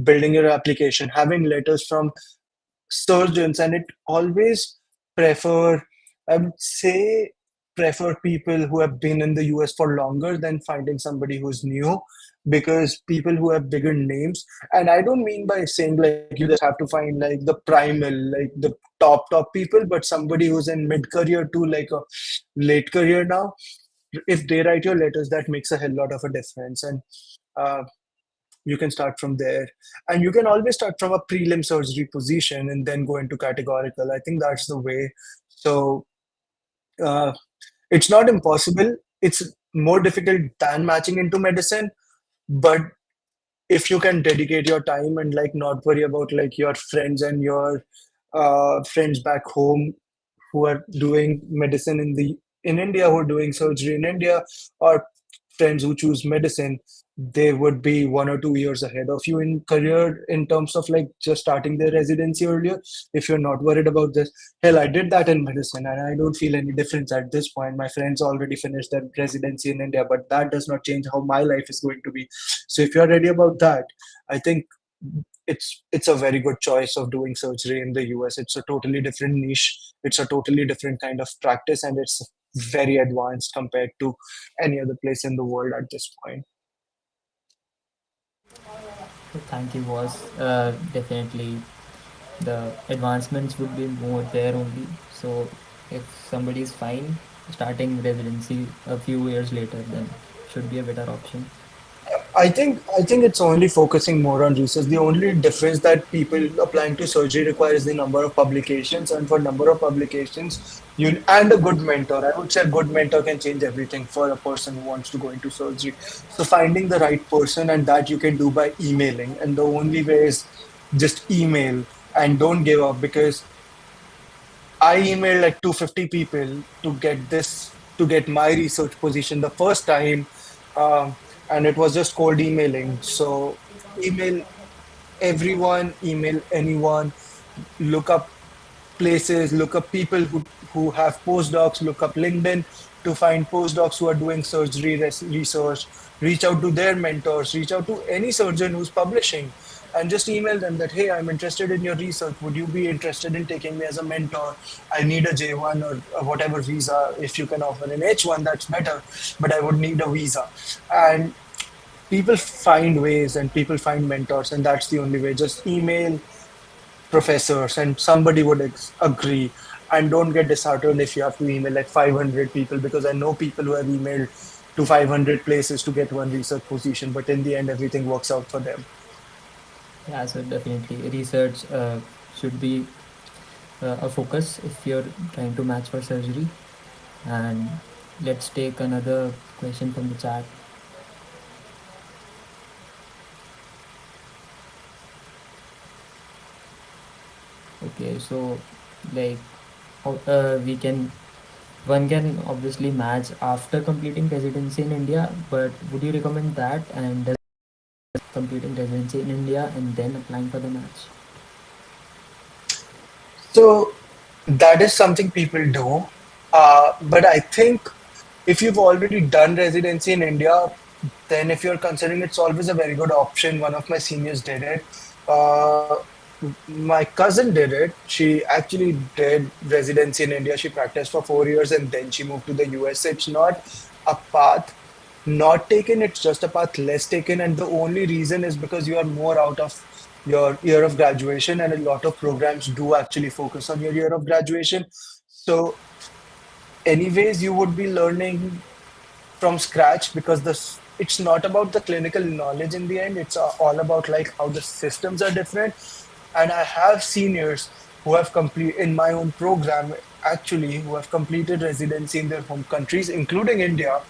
building your application, having letters from surgeons, and it always prefer, I would say, prefer people who have been in the US for longer than finding somebody who's new, because people who have bigger names, and I don't mean by saying like you just have to find like the primal, like the top people, but somebody who's in mid career to like a late career now. If they write your letters, that makes a hell lot of a difference. And uh, you can start from there, and you can always start from a prelim surgery position and then go into categorical. I think that's the way. So uh, it's not impossible. It's more difficult than matching into medicine, but if you can dedicate your time and like not worry about like your friends and your friends back home who are doing medicine in India, who are doing surgery in India, or friends who choose medicine, they would be 1 or 2 years ahead of you in career in terms of like just starting their residency earlier. If you're not worried about this, hell, I did that in medicine and I don't feel any difference at this point. My friends already finished their residency in India, but that does not change how my life is going to be. So if you're ready about that, I think it's a very good choice of doing surgery in the US. It's a totally different niche. It's a totally different kind of practice, and it's very advanced compared to any other place in the world at this point. Thank you, boss. Definitely, the advancements would be more there only. So, if somebody is fine starting residency a few years later, then should be a better option. I think it's only focusing more on research. The only difference that people applying to surgery require is the number of publications, and for number of publications, you and a good mentor. I would say a good mentor can change everything for a person who wants to go into surgery. So finding the right person, and that you can do by emailing, and the only way is just email and don't give up, because I emailed like 250 people to get my research position the first time, and it was just cold emailing. So email everyone, email anyone, look up places, look up people who have postdocs, look up LinkedIn to find postdocs who are doing surgery research, reach out to their mentors, reach out to any surgeon who's publishing, and just email them that, hey, I'm interested in your research. Would you be interested in taking me as a mentor? I need a J1 or whatever visa. If you can offer an H1, that's better, but I would need a visa. And people find ways and people find mentors, and that's the only way. Just email professors and somebody would agree, and don't get disheartened if you have to email like 500 people, because I know people who have emailed to 500 places to get one research position, but in the end everything works out for them. Yeah, so definitely research should be a focus if you're trying to match for surgery. And let's take another question from the chat. Okay, so like we can one can obviously match after completing residency in India, but would you recommend that, and does completing residency in India and then applying for the match? So that is something people do, but I think if you've already done residency in India, then if you're considering, it's always a very good option. One of my seniors did it. Uh, my cousin did it. She actually did residency in India. She practiced for 4 years and then she moved to the US. It's not a path not taken, it's just a path less taken. And the only reason is because you are more out of your year of graduation, and a lot of programs do actually focus on your year of graduation. So anyways, you would be learning from scratch, because this it's not about the clinical knowledge in the end. It's all about like how the systems are different. And I have seniors who have complete in my own program actually who have completed residency in their home countries, including India,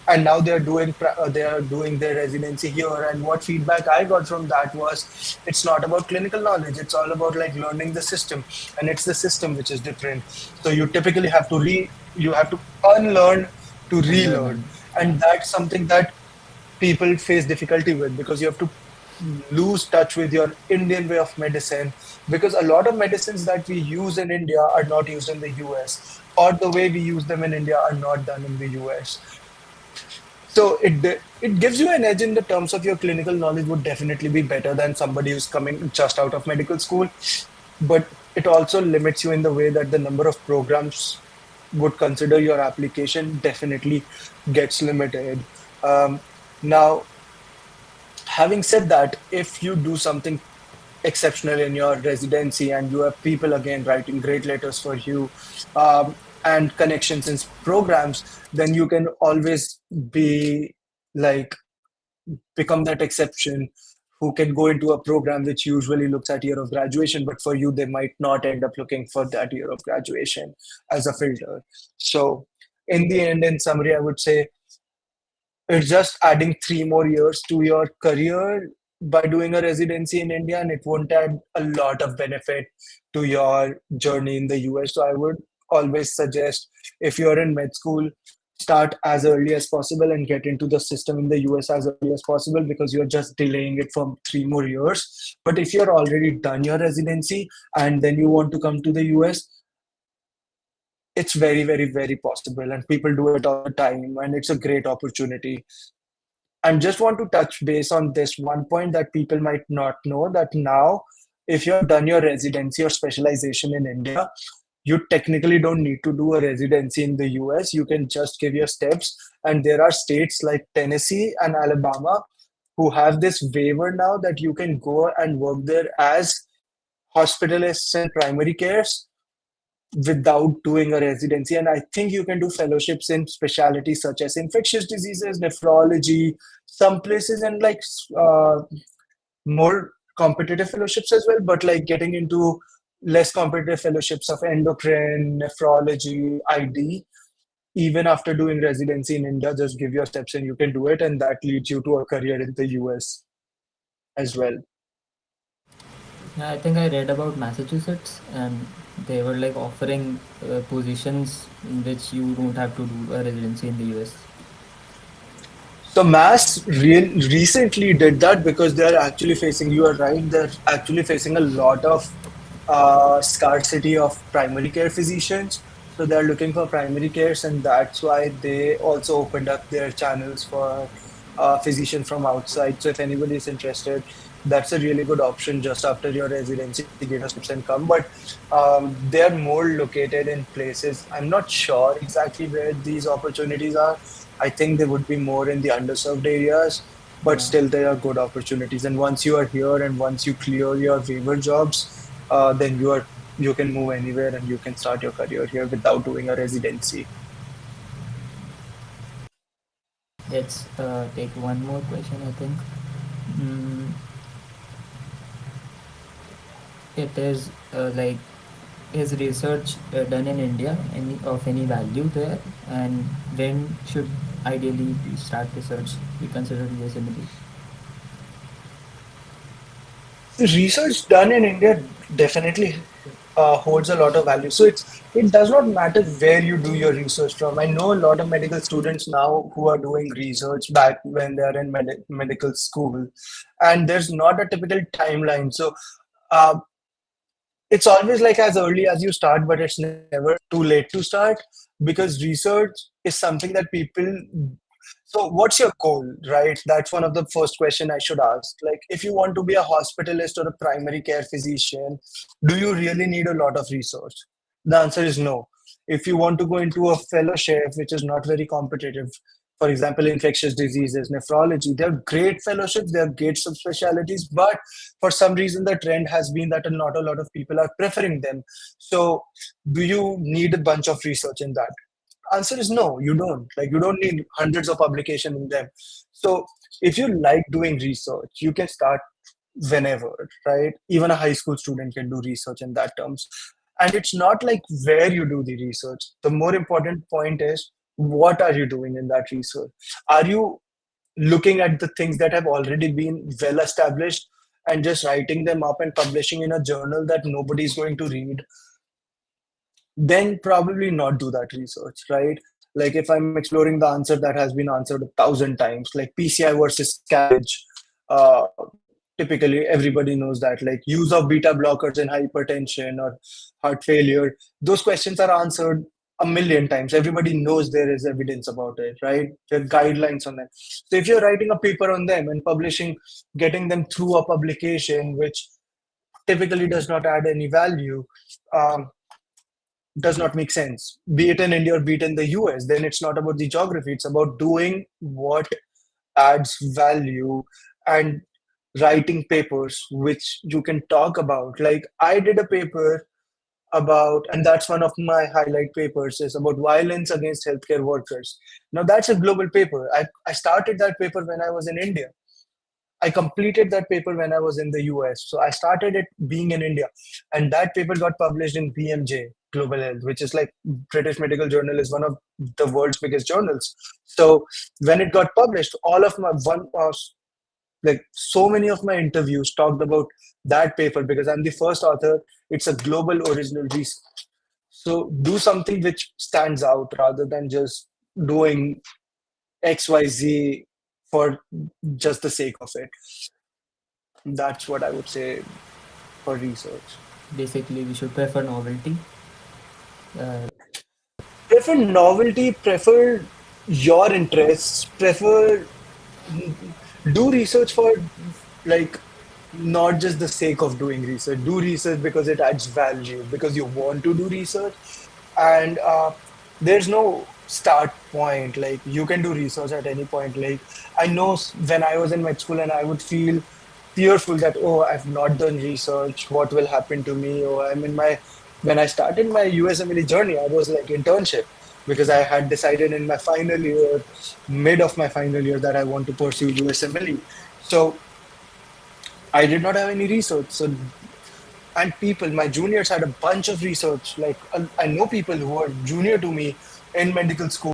and now they are doing their residency here. And what feedback I got from that was, it's not about clinical knowledge, it's all about like learning the system, and it's the system which is different. So you typically have to you have to unlearn to relearn, Unlearning. Yeah. and that's something that people face difficulty with, because you have to lose touch with your Indian way of medicine, because a lot of medicines that we use in India are not used in the US, or the way we use them in India are not done in the US. So it gives you an edge in the terms of your clinical knowledge would definitely be better than somebody who's coming just out of medical school, but it also limits you in the way that the number of programs would consider your application definitely gets limited. Um, Now, having said that, if you do something exceptional in your residency and you have people again writing great letters for you, and connections in programs, then you can always be like become that exception who can go into a program which usually looks at year of graduation, but for you they might not end up looking for that year of graduation as a filter. So in the end, in summary, I would say it's just adding 3 more years to your career by doing a residency in India, and it won't add a lot of benefit to your journey in the US. So I would always suggest, if you're in med school, start as early as possible and get into the system in the US as early as possible, because you're just delaying it for 3 more years. But if you're already done your residency and then you want to come to the US, it's very, very, very possible, and people do it all the time, and it's a great opportunity. And just want to touch base on this one point that people might not know, that now, if you have done your residency or specialization in India, you technically don't need to do a residency in the US. You can just give your steps. And there are states like Tennessee and Alabama who have this waiver now that you can go and work there as hospitalists and primary cares without doing a residency. And I think you can do fellowships in specialties such as infectious diseases, nephrology, some places, and like more competitive fellowships as well. But like getting into less competitive fellowships of endocrine, nephrology, ID, even after doing residency in India, just give your steps and you can do it. And that leads you to a career in the US as well. Yeah, I think I read about Massachusetts, and they were like offering positions in which you don't have to do a residency in the US. So Mass recently did that because they're actually facing, you are right, they're actually facing a lot of scarcity of primary care physicians. So they're looking for primary cares, and that's why they also opened up their channels for physicians from outside. So if anybody is interested, that's a really good option just after your residency, give your steps and come. But they're more located in places, I'm not sure exactly where these opportunities are. I think they would be more in the underserved areas, but Yeah. still there are good opportunities. And once you are here and once you clear your waiver jobs, then you can move anywhere and you can start your career here without doing a residency. Let's take one more question, I think. Mm, it is like, is research done in India any value there, and when should ideally we start research be considered USMLE? Research done in India definitely holds a lot of value. So it does not matter where you do your research from. I know a lot of medical students now who are doing research back when they are in medical school, and there's not a typical timeline. So uh, it's always like as early as you start, but it's never too late to start, because research is something that people. So, what's your goal, right? That's one of the first question I should ask. Like, if you want to be a hospitalist or a primary care physician, do you really need a lot of research? The answer is no. If you want to go into a fellowship, which is not very competitive, for example, infectious diseases, nephrology, they're great fellowships, they're great subspecialties, but for some reason, the trend has been that not a lot of people are preferring them. So, do you need a bunch of research in that? Answer is no, you don't. Like, you don't need hundreds of publication in them. So if you like doing research, you can start whenever, right? Even a high school student can do research in that terms. And it's not like where you do the research. The more important point is, what are you doing in that research? Are you looking at the things that have already been well established and just writing them up and publishing in a journal that nobody's going to read? Then probably not do that research, right? Like, if I'm exploring the answer that has been answered 1,000 times, like PCI versus scavenge, typically everybody knows that, like use of beta blockers in hypertension or heart failure, those questions are answered a million times. Everybody knows there is evidence about it, right? There are guidelines on them. So if you're writing a paper on them and publishing, getting them through a publication which typically does not add any value, um, does not make sense, be it in India or be it in the US. Then it's not about the geography, it's about doing what adds value and writing papers which you can talk about. Like, I did a paper about, and that's one of my highlight papers, is about violence against healthcare workers. Now, that's a global paper. I started that paper when I was in India. I completed that paper when I was in the US. So I started it being in India. And that paper got published in BMJ, Global Health, which is like British Medical Journal, is one of the world's biggest journals. So when it got published, all of my like so many of my interviews talked about that paper because I'm the first author. It's a global original research. So do something which stands out rather than just doing XYZ for just the sake of it. That's what I would say for research. Basically, we should prefer novelty. Uh, Prefer novelty, prefer your interests, prefer do research for, like, not just the sake of doing research. Do research because it adds value, because you want to do research. And there's no start point. Like, you can do research at any point. Like, I know when I was in med school and I would feel fearful that, oh, I've not done research, what will happen to me? Or I'm in my when I started my USMLE journey, I was like internship, because I had decided in my final year, mid of my final year, that I want to pursue USMLE. So I did not have any research. So, and people, my juniors had a bunch of research. Like, I know people who are junior to me in medical school